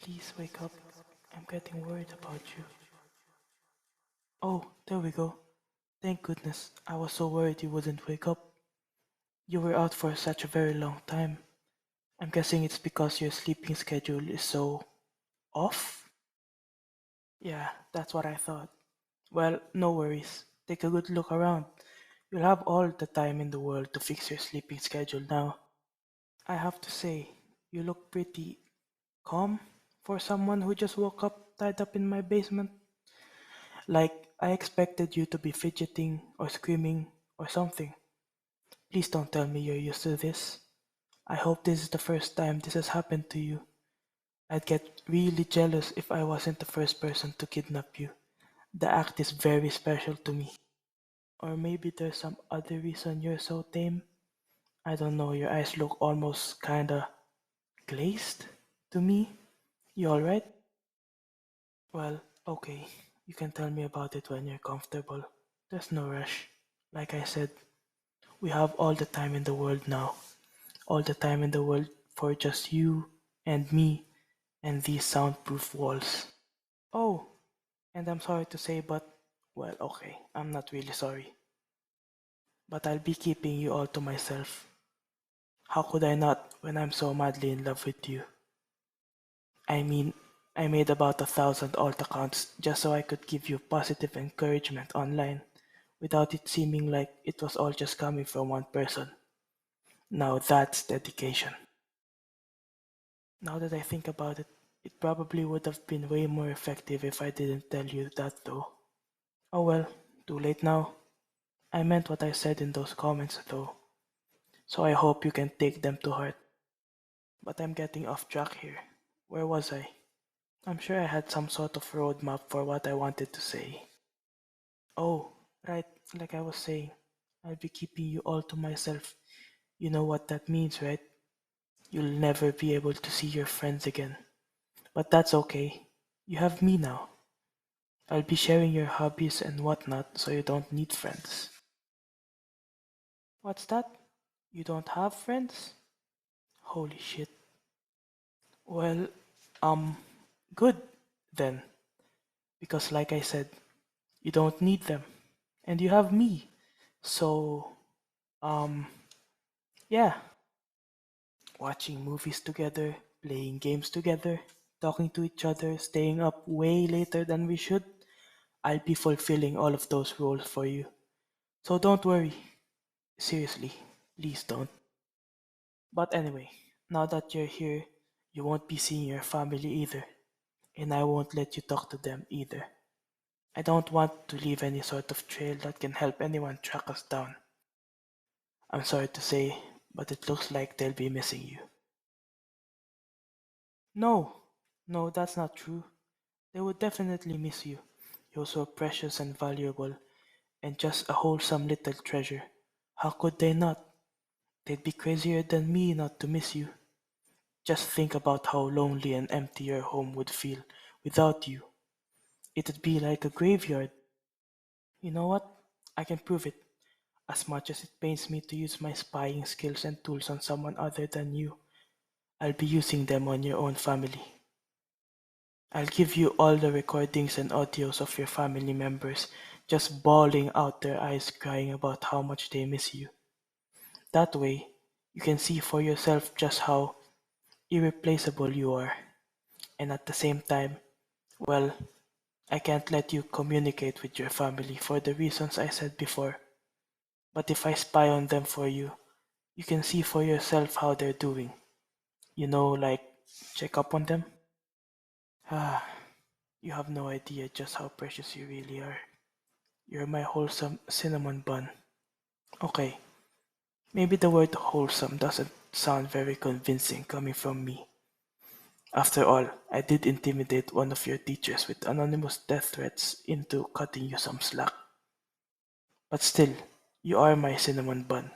Please wake up. I'm getting worried about you. Oh, there we go. Thank goodness. I was so worried you wouldn't wake up. You were out for such a very long time. I'm guessing it's because your sleeping schedule is so off? Yeah, that's what I thought. Well, no worries. Take a good look around. You'll have all the time in the world to fix your sleeping schedule now. I have to say, you look pretty calm for someone who just woke up tied up in my basement. Like, I expected you to be fidgeting or screaming or something. Please don't tell me you're used to this. I hope this is the first time this has happened to you. I'd get really jealous if I wasn't the first person to kidnap you. The act is very special to me. Or maybe there's some other reason you're so tame. I don't know, your eyes look almost kinda glazed to me. You alright? Well, okay. You can tell me about it when you're comfortable. There's no rush. Like I said, we have all the time in the world now. All the time in the world for just you and me and these soundproof walls. Oh, and I'm sorry to say, but well, okay, I'm not really sorry. But I'll be keeping you all to myself. How could I not when I'm so madly in love with you? I mean, I made about 1,000 alt accounts just so I could give you positive encouragement online without it seeming like it was all just coming from one person. Now that's dedication. Now that I think about it, it probably would have been way more effective if I didn't tell you that though. Oh well, too late now. I meant what I said in those comments though, so I hope you can take them to heart. But I'm getting off track here. Where was I? I'm sure I had some sort of roadmap for what I wanted to say. Oh, right, like I was saying, I'll be keeping you all to myself. You know what that means, right? You'll never be able to see your friends again. But that's okay. You have me now. I'll be sharing your hobbies and whatnot so you don't need friends. What's that? You don't have friends? Holy shit. Well, um, good then. Because like I said, you don't need them. And you have me. So, um, yeah. Watching movies together, playing games together, talking to each other, staying up way later than we should. I'll be fulfilling all of those roles for you. So don't worry. Seriously, please don't. But anyway, now that you're here, you won't be seeing your family either. And I won't let you talk to them either. I don't want to leave any sort of trail that can help anyone track us down. I'm sorry to say, but it looks like they'll be missing you. No, no, that's not true. They would definitely miss you. You're so precious and valuable, and just a wholesome little treasure. How could they not? They'd be crazier than me not to miss you. Just think about how lonely and empty your home would feel without you. It'd be like a graveyard. You know what? I can prove it. As much as it pains me to use my spying skills and tools on someone other than you, I'll be using them on your own family. I'll give you all the recordings and audios of your family members just bawling out their eyes crying about how much they miss you. That way, you can see for yourself just how irreplaceable you are. And at the same time, well, I can't let you communicate with your family for the reasons I said before. But if I spy on them for you, you can see for yourself how they're doing. Like check up on them. Ah, you have no idea just how precious you really are. You're my wholesome cinnamon bun. Okay, maybe the word wholesome doesn't sound very convincing coming from me. After all, I did intimidate one of your teachers with anonymous death threats into cutting you some slack. But still, you are my cinnamon bun.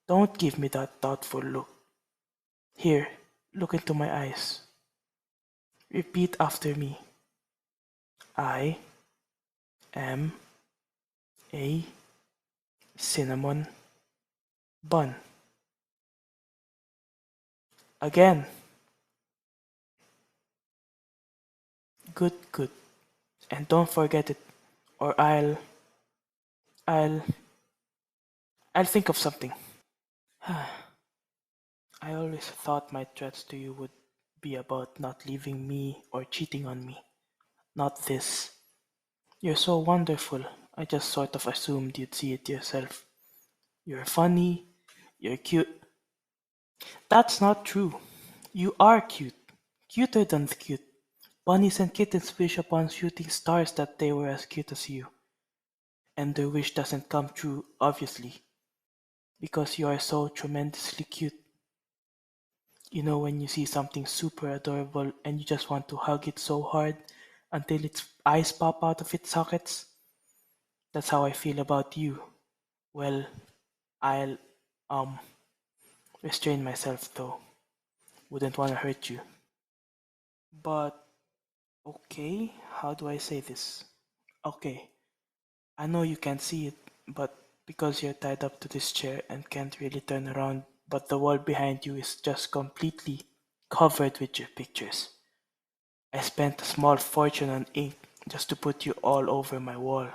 Don't give me that thoughtful look. Here, look into my eyes. Repeat after me. I am a cinnamon bun. Again. Good, good. And don't forget it, or I'll, I'll think of something. I always thought my threats to you would be about not leaving me or cheating on me. Not this. You're so wonderful. I just sort of assumed you'd see it yourself. You're funny. You're cute. That's not true. You are cute. Cuter than cute. Bunnies and kittens wish upon shooting stars that they were as cute as you. And their wish doesn't come true, obviously, because you are so tremendously cute. You know when you see something super adorable and you just want to hug it so hard until its eyes pop out of its sockets? That's how I feel about you. Well, I'll um restrain myself though. Wouldn't want to hurt you. But okay, how do I say this? Okay, I know you can't see it, but because you're tied up to this chair and can't really turn around, but the wall behind you is just completely covered with your pictures. I spent a small fortune on ink just to put you all over my wall.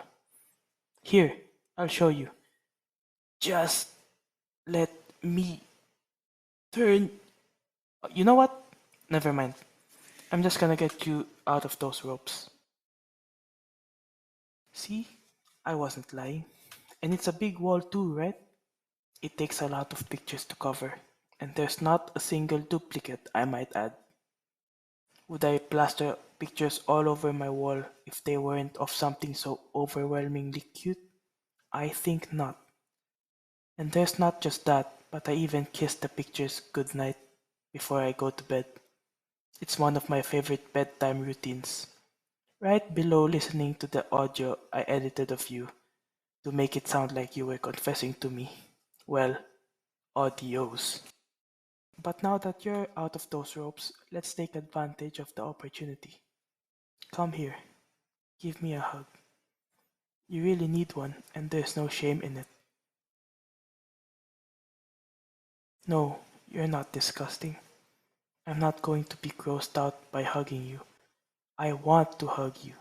Here, I'll show you. Just let me turn. You know what? Never mind. I'm just gonna get you out of those ropes. See? I wasn't lying. And it's a big wall too, right? It takes a lot of pictures to cover. And there's not a single duplicate, I might add. Would I plaster pictures all over my wall if they weren't of something so overwhelmingly cute? I think not. And there's not just that, but I even kiss the pictures goodnight before I go to bed. It's one of my favorite bedtime routines. Right below listening to the audio I edited of you to make it sound like you were confessing to me. Well, audios. But now that you're out of those ropes, let's take advantage of the opportunity. Come here, give me a hug. You really need one, and there's no shame in it. No, you're not disgusting. I'm not going to be grossed out by hugging you. I want to hug you.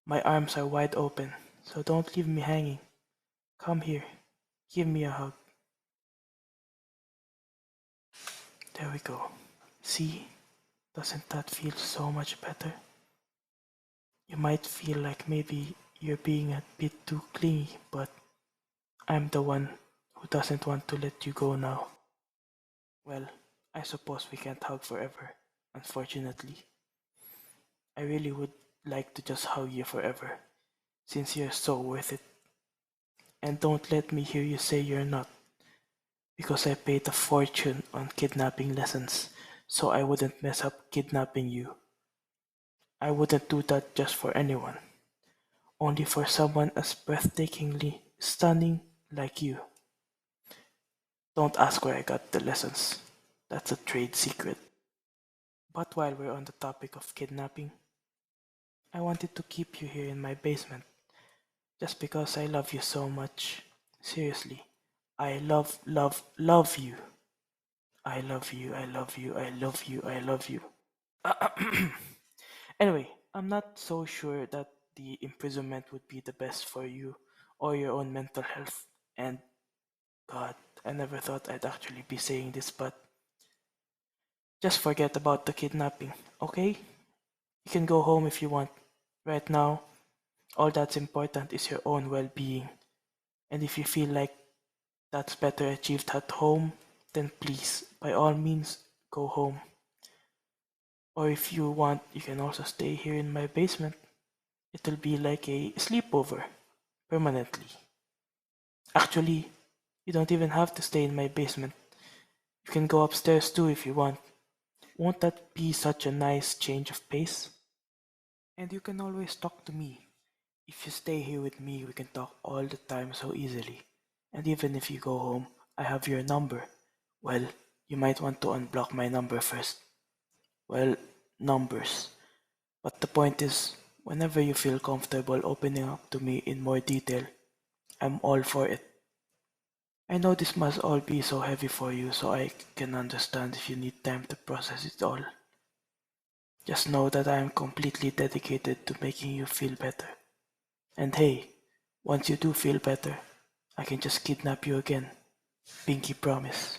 My arms are wide open, so don't leave me hanging. Come here, give me a hug. There we go. See? Doesn't that feel so much better? You might feel like maybe you're being a bit too clingy, but I'm the one who doesn't want to let you go now. Well, I suppose we can't hug forever, unfortunately. I really would like to just hug you forever, since you're so worth it. And don't let me hear you say you're not, because I paid a fortune on kidnapping lessons, so I wouldn't mess up kidnapping you. I wouldn't do that just for anyone, only for someone as breathtakingly stunning like you. Don't ask where I got the lessons. That's a trade secret. But while we're on the topic of kidnapping, I wanted to keep you here in my basement just because I love you so much. Seriously, I love, love, love you. I love you, I love you, I love you, I love you. Anyway, I'm not so sure that the imprisonment would be the best for you or your own mental health. And God, I never thought I'd actually be saying this, but just forget about the kidnapping, okay? You can go home if you want. Right now, all that's important is your own well being. And if you feel like that's better achieved at home, then please, by all means, go home. Or if you want, you can also stay here in my basement. It'll be like a sleepover, permanently. Actually, you don't even have to stay in my basement. You can go upstairs too if you want. Won't that be such a nice change of pace? And you can always talk to me. If you stay here with me, we can talk all the time so easily. And even if you go home, I have your number. Well, you might want to unblock my number first. Well, numbers. But the point is, whenever you feel comfortable opening up to me in more detail, I'm all for it. I know this must all be so heavy for you, so I can understand if you need time to process it all. Just know that I am completely dedicated to making you feel better. And hey, once you do feel better, I can just kidnap you again. Pinky promise.